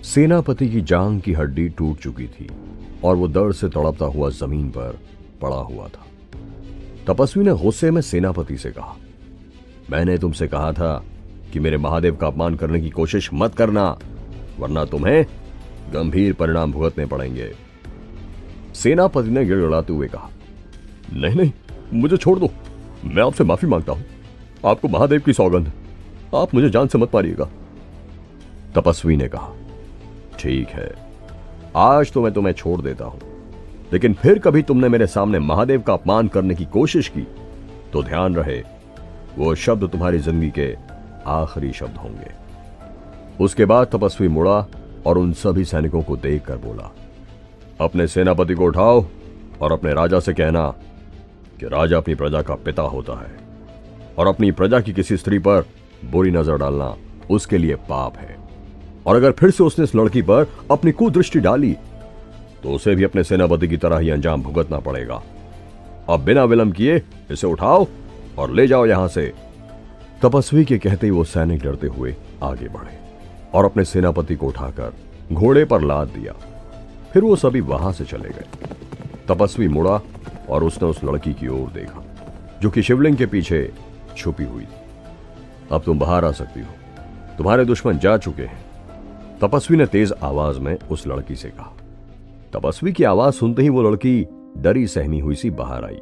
सेनापति की जांघ की हड्डी टूट चुकी थी और वो दर्द से तड़पता हुआ जमीन पर पड़ा हुआ था। तपस्वी ने गुस्से में सेनापति से कहा, मैंने तुमसे कहा था कि मेरे महादेव का अपमान करने की कोशिश मत करना, वरना तुम्हें गंभीर परिणाम भुगतने पड़ेंगे। सेनापति ने गिड़गिड़ाते हुए कहा, नहीं नहीं, मुझे छोड़ दो, मैं आपसे माफी मांगता हूं। आपको महादेव की सौगंध, आप मुझे जान से मत मारिएगा। तपस्वी ने कहा, ठीक है, आज तो मैं तुम्हें छोड़ देता हूं, लेकिन फिर कभी तुमने मेरे सामने महादेव का अपमान करने की कोशिश की तो ध्यान रहे, वो शब्द तुम्हारी जिंदगी के आखिरी शब्द होंगे। उसके बाद तपस्वी मुड़ा और उन सभी सैनिकों को देखकर बोला, अपने सेनापति को उठाओ और अपने राजा से कहना कि राजा अपनी प्रजा का पिता होता है और अपनी प्रजा की किसी स्त्री पर बुरी नजर डालना उसके लिए पाप है, और अगर फिर से उसने इस लड़की पर अपनी कुदृष्टि डाली तो उसे भी अपने सेनापति की तरह ही अंजाम भुगतना पड़ेगा। अब बिना विलंब किए इसे उठाओ और ले जाओ यहां से। तपस्वी के कहते ही वो सैनिक डरते हुए आगे बढ़े और अपने सेनापति को उठाकर घोड़े पर लाद दिया। फिर वो सभी वहां से चले गए। तपस्वी मुड़ा और उसने उस लड़की की ओर देखा जो कि शिवलिंग के पीछे छुपी हुई थी। अब तुम बाहर आ सकती हो, तुम्हारे दुश्मन जा चुके हैं, तपस्वी ने तेज आवाज में उस लड़की से कहा। तपस्वी की आवाज सुनते ही वो लड़की डरी सहमी हुई सी बाहर आई,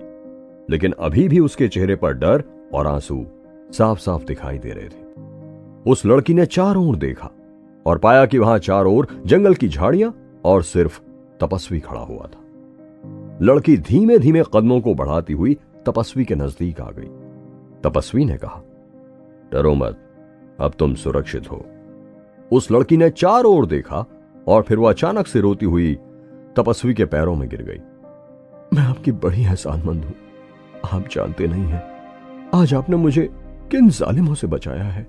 लेकिन अभी भी उसके चेहरे पर डर और आंसू साफ साफ दिखाई दे रहे थे। उस लड़की ने चारों ओर देखा और पाया कि वहां चारों ओर जंगल की झाड़ियां और सिर्फ तपस्वी खड़ा हुआ था। लड़की धीमे धीमे कदमों को बढ़ाती हुई तपस्वी के नजदीक आ गई। तपस्वी ने कहा, डरो मत, अब तुम सुरक्षित हो। उस लड़की ने चारों ओर देखा और फिर वह अचानक से रोती हुई तपस्वी के पैरों में गिर गई। मैं आपकी बड़ी एहसानमंद हूं, आप जानते नहीं हैं आज आपने मुझे किन जालिमों से बचाया है।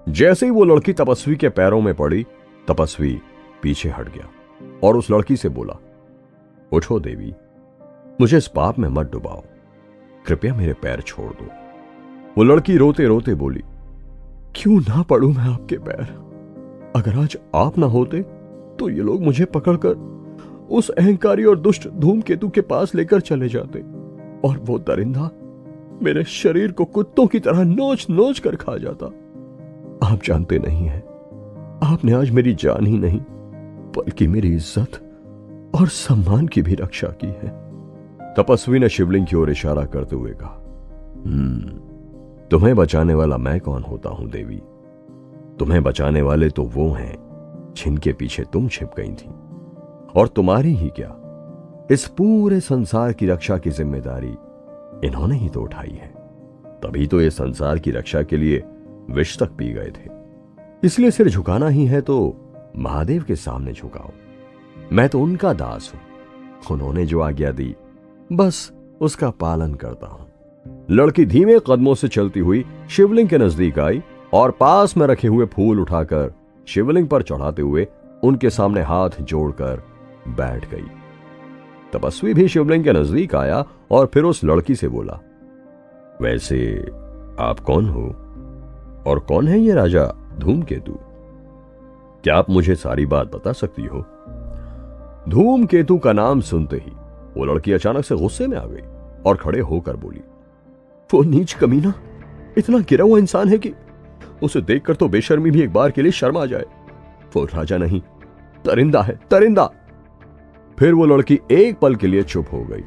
जैसे ही वो लड़की तपस्वी के पैरों में पड़ी, तपस्वी पीछे हट गया और उस लड़की से बोला, उठो देवी, मुझे इस पाप में मत डुबाओ, कृपया मेरे पैर छोड़ दो। वो लड़की रोते रोते बोली, क्यों ना पड़ूं मैं आपके पैर, अगर आज आप ना होते तो ये लोग मुझे पकड़कर उस अहंकारी और दुष्ट धूमकेतु के पास लेकर चले जाते और वो दरिंदा मेरे शरीर को कुत्तों की तरह नोच नोच कर खा जाता। आप जानते नहीं हैं, आपने आज मेरी जान ही नहीं बल्कि मेरी इज्जत और सम्मान की भी रक्षा की है। तपस्वी ने शिवलिंग की ओर इशारा करते हुए कहा, तुम्हें बचाने वाला मैं कौन होता हूं देवी? तुम्हें बचाने वाले तो वो हैं जिनके पीछे तुम छिप गई थी, और तुम्हारी ही क्या, इस पूरे संसार की रक्षा की जिम्मेदारी इन्होंने ही तो उठाई है। तभी तो ये संसार की रक्षा के लिए विष तक पी गए थे। इसलिए सिर झुकाना ही है तो महादेव के सामने झुकाओ। मैं तो उनका दास हूं, उन्होंने जो आज्ञा दी बस उसका पालन करता हूं। लड़की धीमे कदमों से चलती हुई शिवलिंग के नजदीक आई और पास में रखे हुए फूल उठाकर शिवलिंग पर चढ़ाते हुए उनके सामने हाथ जोड़कर बैठ गई। तपस्वी भी शिवलिंग के नजदीक आया और फिर उस लड़की से बोला, वैसे आप कौन हो और कौन है ये राजा धूमकेतु? क्या आप मुझे सारी बात बता सकती हो? धूमकेतु का नाम सुनते ही वो लड़की अचानक से गुस्से में आ गई और खड़े होकर बोली, वो नीच कमीना इतना गिरा हुआ इंसान है कि उसे देखकर तो बेशर्मी भी एक बार के लिए शर्म आ जाए। वो राजा नहीं, दरिंदा है, दरिंदा। फिर वो लड़की एक पल के लिए चुप हो गई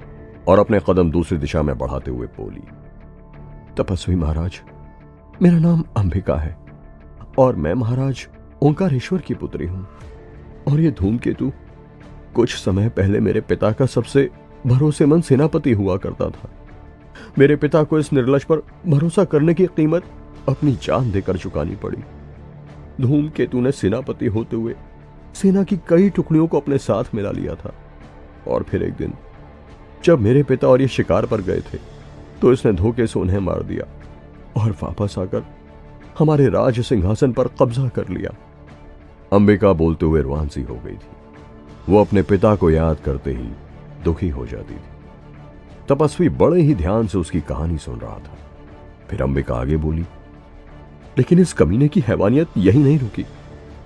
और अपने कदम दूसरी दिशा में बढ़ाते हुए बोली, तपस्वी महाराज, मेरा नाम अंबिका है और मैं महाराज ओंकारेश्वर की पुत्री हूं, और ये धूमकेतु कुछ समय पहले मेरे पिता का सबसे भरोसेमंद सेनापति हुआ करता था। मेरे पिता को इस निर्लज पर भरोसा करने की कीमत अपनी जान देकर चुकानी पड़ी। धूमकेतु ने सेनापति होते हुए सेना की कई टुकड़ियों को अपने साथ मिला लिया था, और फिर एक दिन जब मेरे पिता और ये शिकार पर गए थे तो इसने धोखे से उन्हें मार दिया और वापस आकर हमारे राज सिंहासन पर कब्जा कर लिया। अंबिका बोलते हुए रुआंसी हो गई थी। वो अपने पिता को याद करते ही दुखी हो जाती थी। तपस्वी बड़े ही ध्यान से उसकी कहानी सुन रहा था। फिर अंबिका आगे बोली, लेकिन इस कमीने की हैवानियत यही नहीं रुकी।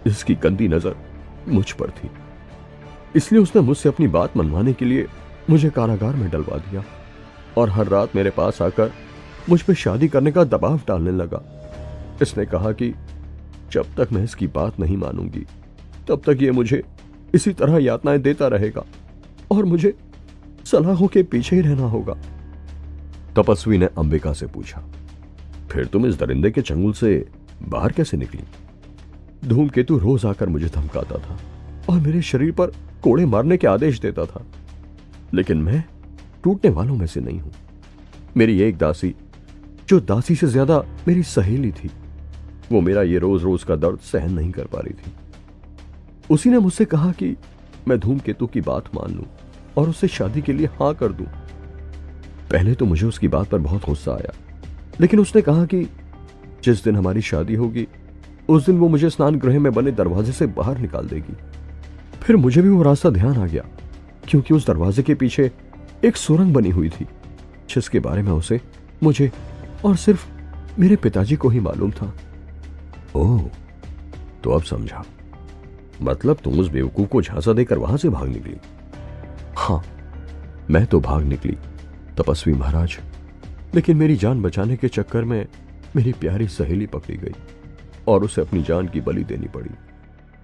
इसकी गंदी नजर मुझ पर थी। इसलिए उसने मुझसे अपनी बात मनवाने के लिए मुझे कारागार में डलवा दिया और हर रात मेरे पास आकर मुझ पर शादी करने का दबाव डालने लगा। इसने कहा कि जब तक मैं इसकी बात नहीं मानूंगी तब तक ये मुझे इसी तरह यातनाएं देता रहेगा और मुझे सलाहों के पीछे ही रहना होगा। तपस्वी ने अंबिका से पूछा, फिर तुम इस दरिंदे के चंगुल से बाहर कैसे निकली? धूमकेतु रोज आकर मुझे धमकाता था और मेरे शरीर पर कोड़े मारने के आदेश देता था, लेकिन मैं टूटने वालों में से नहीं हूं। मेरी एक दासी, जो दासी से ज्यादा मेरी सहेली थी, वो मेरा ये रोज रोज का दर्द सहन नहीं कर पा रही थी। उसी ने मुझसे कहा कि मैं धूमकेतु की बात मान लूं और उससे शादी के लिए हां कर दूं। पहले तो मुझे उसकी बात पर बहुत गुस्सा आया, लेकिन उसने कहा कि जिस दिन हमारी शादी होगी उस दिन वो मुझे स्नान गृह में बने दरवाजे से बाहर निकाल देगी। फिर मुझे भी वो रास्ता ध्यान आ गया, क्योंकि उस दरवाजे के पीछे एक सुरंग बनी हुई थी, जिसके बारे में उसे, मुझे और सिर्फ मेरे पिताजी को ही मालूम था। ओह, तो अब समझा। मतलब तुम उस बेवकूफ को झांसा देकर वहां से भाग निकली? हाँ, मैं तो भाग निकली तपस्वी महाराज, लेकिन मेरी जान बचाने के चक्कर में मेरी प्यारी सहेली पकड़ी गई और उसे अपनी जान की बलि देनी पड़ी।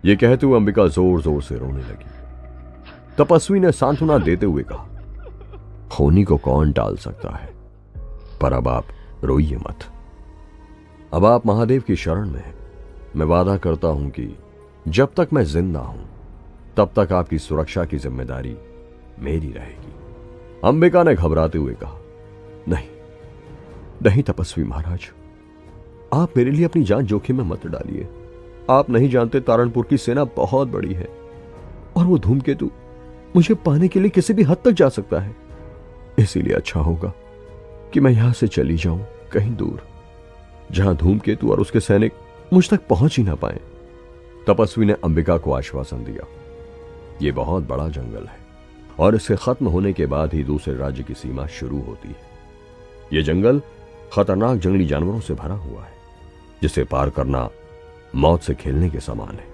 यह कहते हुए अंबिका जोर जोर से रोने लगी। तपस्वी ने सांत्वना देते हुए कहा, होनी को कौन टाल सकता है, पर अब आप रोइए मत। अब आप महादेव की शरण में हैं। मैं वादा करता हूं कि जब तक मैं जिंदा हूं तब तक आपकी सुरक्षा की जिम्मेदारी मेरी रहेगी। अंबिका ने घबराते हुए कहा, नहीं नहीं तपस्वी महाराज, आप मेरे लिए अपनी जान जोखिम में मत डालिए। आप नहीं जानते तारणपुर की सेना बहुत बड़ी है और वो धूमकेतु मुझे पाने के लिए किसी भी हद तक जा सकता है। इसीलिए अच्छा होगा कि मैं यहां से चली जाऊं कहीं दूर, जहां धूमकेतु और उसके सैनिक मुझ तक पहुंच ही ना पाए। तपस्वी ने अंबिका को आश्वासन दिया, यह बहुत बड़ा जंगल है और इसके खत्म होने के बाद ही दूसरे राज्य की सीमा शुरू होती है। यह जंगल खतरनाक जंगली जानवरों से भरा हुआ है, जिसे पार करना मौत से खेलने के समान है।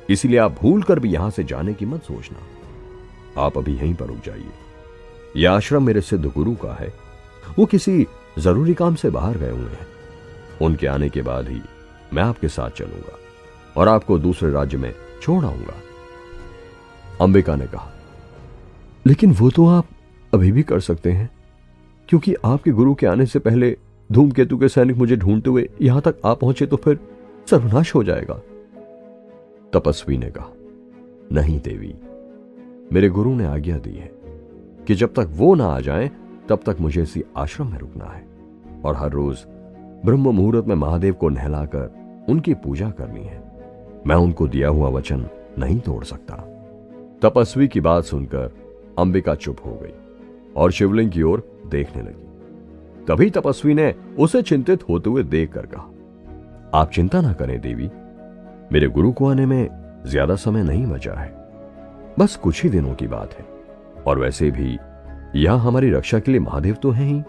इसलिए आप भूल कर भी यहां से जाने की मत सोचना। आप अभी यहीं पर रुक जाइए। यह आश्रम मेरे सिद्ध गुरु का है। वो किसी जरूरी काम से बाहर गए हुए हैं। उनके आने के बाद ही मैं आपके साथ चलूंगा और आपको दूसरे राज्य में छोड़ आऊंगा। अंबिका ने कहा, लेकिन वो तो आप अभी भी कर सकते हैं, क्योंकि आपके गुरु के आने से पहले धूमकेतु के सैनिक मुझे ढूंढते हुए यहां तक आ पहुंचे तो फिर सर्वनाश हो जाएगा। तपस्वी ने कहा, नहीं देवी, मेरे गुरु ने आज्ञा दी है कि जब तक वो ना आ जाएं तब तक मुझे इसी आश्रम में रुकना है और हर रोज ब्रह्म मुहूर्त में महादेव को नहलाकर उनकी पूजा करनी है। मैं उनको दिया हुआ वचन नहीं तोड़ सकता। तपस्वी की बात सुनकर अंबिका चुप हो गई और शिवलिंग की ओर देखने लगी। तभी तपस्वी ने उसे चिंतित होते हुए देखकर कहा, आप चिंता ना करें देवी, मेरे गुरु को आने में ज्यादा समय नहीं बचा है, बस कुछ ही दिनों की बात है। और वैसे भी यहां हमारी रक्षा के लिए महादेव तो हैं ही,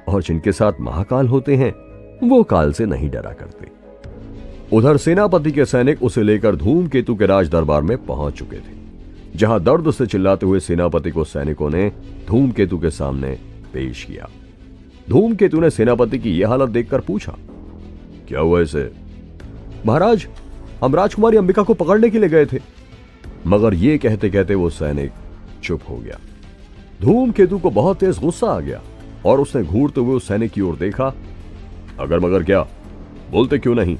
और जिनके साथ महाकाल होते हैं वो काल से नहीं डरा करते। उधर सेनापति के सैनिक उसे लेकर धूमकेतु के राज दरबार में पहुंच चुके थे, जहां दर्द से चिल्लाते हुए सेनापति को सैनिकों ने धूमकेतु के सामने पेश किया। धूमकेतु ने सेनापति की यह हालत देखकर पूछा, क्या हुआ इसे? महाराज, हम राजकुमारी अंबिका को पकड़ने के लिए गए थे। मगर यह कहते कहते वो सैनिक चुप हो गया। धूमकेतु को बहुत तेज गुस्सा आ गया और उसने घूरते हुए उस सैनिक की ओर देखा। अगर मगर क्या, बोलते क्यों नहीं?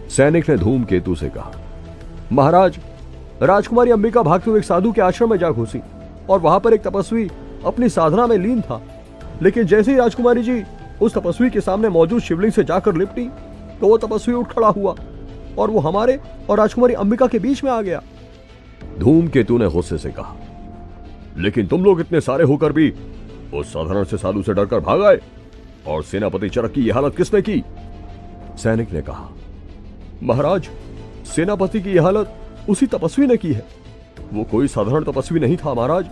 सैनिक ने धूमकेतु से कहा, महाराज, राजकुमारी अंबिका भागते हुए एक साधु के आश्रम में जा घुसी और वहां पर एक तपस्वी अपनी साधना में लीन था, लेकिन जैसे ही राजकुमारी जी उस तपस्वी के सामने मौजूद शिवलिंग से जाकर लिपटी तो वो तपस्वी उठ खड़ा हुआ और वो हमारे और राजकुमारी अंबिका के बीच में आ गया। धूमकेतु ने गुस्से से कहा, लेकिन तुम लोग इतने सारे होकर भी उस साधारण से साधु से डरकर भाग आए, और सेनापति चरक की यह हालत किसने की? सैनिक ने कहा, महाराज, सेनापति की यह हालत उसी तपस्वी ने की है। वो कोई साधारण तपस्वी नहीं था महाराज।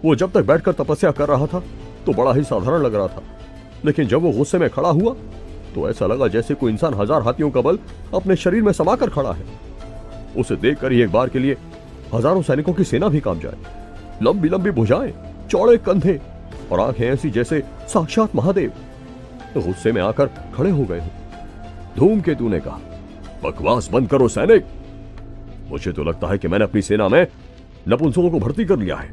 वो जब तक बैठकर तपस्या कर रहा था तो बड़ा ही साधारण लग रहा था, लेकिन जब वो गुस्से में खड़ा हुआ तो ऐसा लगा जैसे कोई इंसान 1000 हाथियों का बल अपने शरीर में समाकर खड़ा है। उसे देखकर ही एक बार के लिए हजारों सैनिकों की सेना भी कांप जाए। लंबी लंबी भुजाएं, चौड़े कंधे और आंखें ऐसी जैसे साक्षात महादेव। गुस्से में आकर खड़े हो गए। धूमकेतु ने कहा, बकवास बंद करो सैनिक। मुझे तो लगता है कि मैंने अपनी सेना में नपुंसकों को भर्ती कर लिया है,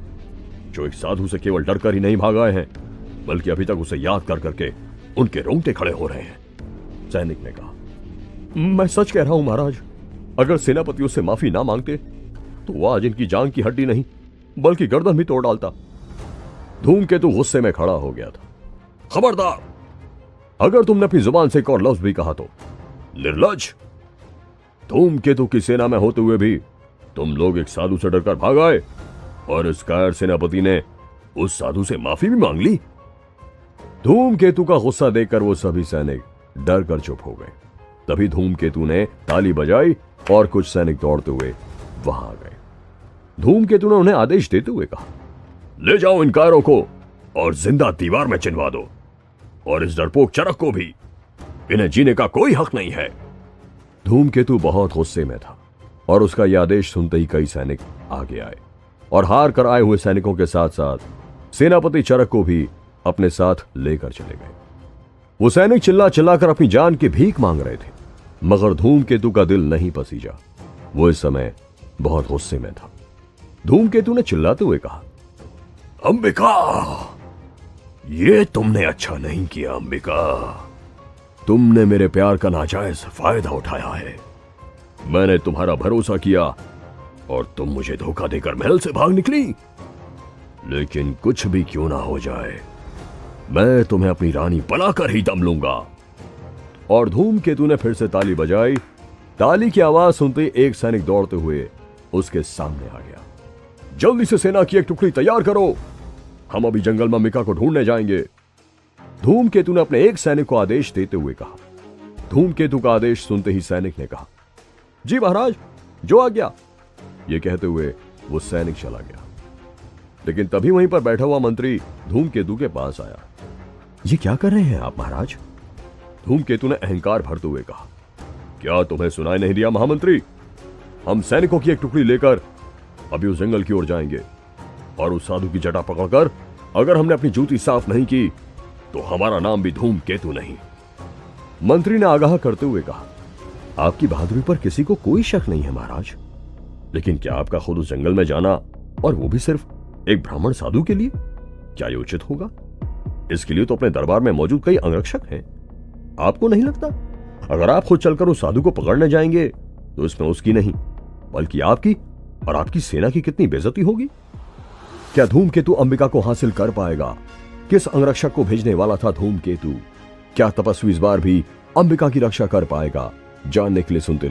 जो एक साधु से केवल डरकर ही नहीं भाग आए हैं, बल्कि अभी तक उसे याद कर करके उनके रोंगटे खड़े हो रहे हैं। सैनिक ने कहा, मैं सच कह रहा हूं महाराज। अगर सेनापति उससे माफी ना मांगते तो वो आज इनकी जांग की हड्डी नहीं बल्कि गर्दन भी तोड़ डालता। धूमकेतु गुस्से में खड़ा हो गया था। खबरदार, अगर तुमने अपनी जुबान से एक और लफ्ज भी कहा तो निर्लज। धूमकेतु की सेना में होते हुए भी तुम लोग एक साधु से डरकर भाग आए और इस कायर सेनापति ने उस साधु से माफी भी मांग ली। धूमकेतु का गुस्सा देखकर वो सभी सैनिक डर कर चुप हो गए। तभी धूमकेतु ने ताली बजाई और कुछ सैनिक दौड़ते हुए वहां आ गए। धूमकेतु ने उन्हें आदेश देते हुए कहा, ले जाओ इन कायरों को और जिंदा दीवार में चिनवा दो, और इस डरपोक चरक को भी। इन्हें जीने का कोई हक नहीं है। धूमकेतु बहुत गुस्से में था और उसका यह आदेश सुनते ही कई सैनिक आगे आए और हार कर आए हुए सैनिकों के साथ साथ सेनापति चरक को भी अपने साथ लेकर चले गए। वो सैनिक चिल्ला चिल्लाकर अपनी जान की भीख मांग रहे थे, मगर धूमकेतु का दिल नहीं पसीजा। वो इस समय बहुत गुस्से में था। धूमकेतु ने चिल्लाते हुए कहा, अंबिका, ये तुमने अच्छा नहीं किया। अंबिका, तुमने मेरे प्यार का नाजायज फायदा उठाया है। मैंने तुम्हारा भरोसा किया और तुम मुझे धोखा देकर महल से भाग निकली। लेकिन कुछ भी क्यों ना हो जाए, मैं तुम्हें अपनी रानी बनाकर ही दम लूंगा। और धूमकेतु ने फिर से ताली बजाई। ताली की आवाज सुनते एक सैनिक दौड़ते हुए उसके सामने आ गया। जल्दी से सेना की एक टुकड़ी तैयार करो, हम अभी जंगल में अंबिका को ढूंढने जाएंगे। धूमकेतु ने अपने एक सैनिक को आदेश देते हुए कहा। धूमकेतु का आदेश सुनते ही सैनिक ने कहा, जी महाराज, जो आज्ञा। यह कहते हुए वो सैनिक चला गया। लेकिन तभी वहीं पर बैठा हुआ मंत्री धूमकेतु के पास आया। ये क्या कर रहे हैं आप महाराज? धूमकेतु ने अहंकार भरते हुए कहा, क्या तुम्हें सुनाई नहीं दिया महामंत्री? हम सैनिकों की एक टुकड़ी लेकर अभी उस जंगल की ओर जाएंगे और उस साधु की जटा पकड़कर अगर हमने अपनी जूती साफ नहीं की तो हमारा नाम भी धूमकेतु नहीं। मंत्री ने आगाह करते हुए कहा, आपकी बहादुरी पर किसी को कोई शक नहीं है महाराज, लेकिन क्या आपका खुद उस जंगल में जाना, और वो भी सिर्फ एक ब्राह्मण साधु के लिए, क्या ये उचित होगा? इसके लिए तो अपने दरबार में मौजूद कई अंगरक्षक हैं। आपको नहीं लगता अगर आप खुद चलकर उस साधु को पकड़ने जाएंगे तो इसमें उसकी नहीं बल्कि आपकी और आपकी सेना की कितनी बेइज्जती होगी? क्या धूमकेतु अंबिका को हासिल कर पाएगा? किस अंगरक्षक को भेजने वाला था धूमकेतु? क्या तपस्वी इस बार भी अंबिका की रक्षा कर पाएगा? जानने के लिए सुनते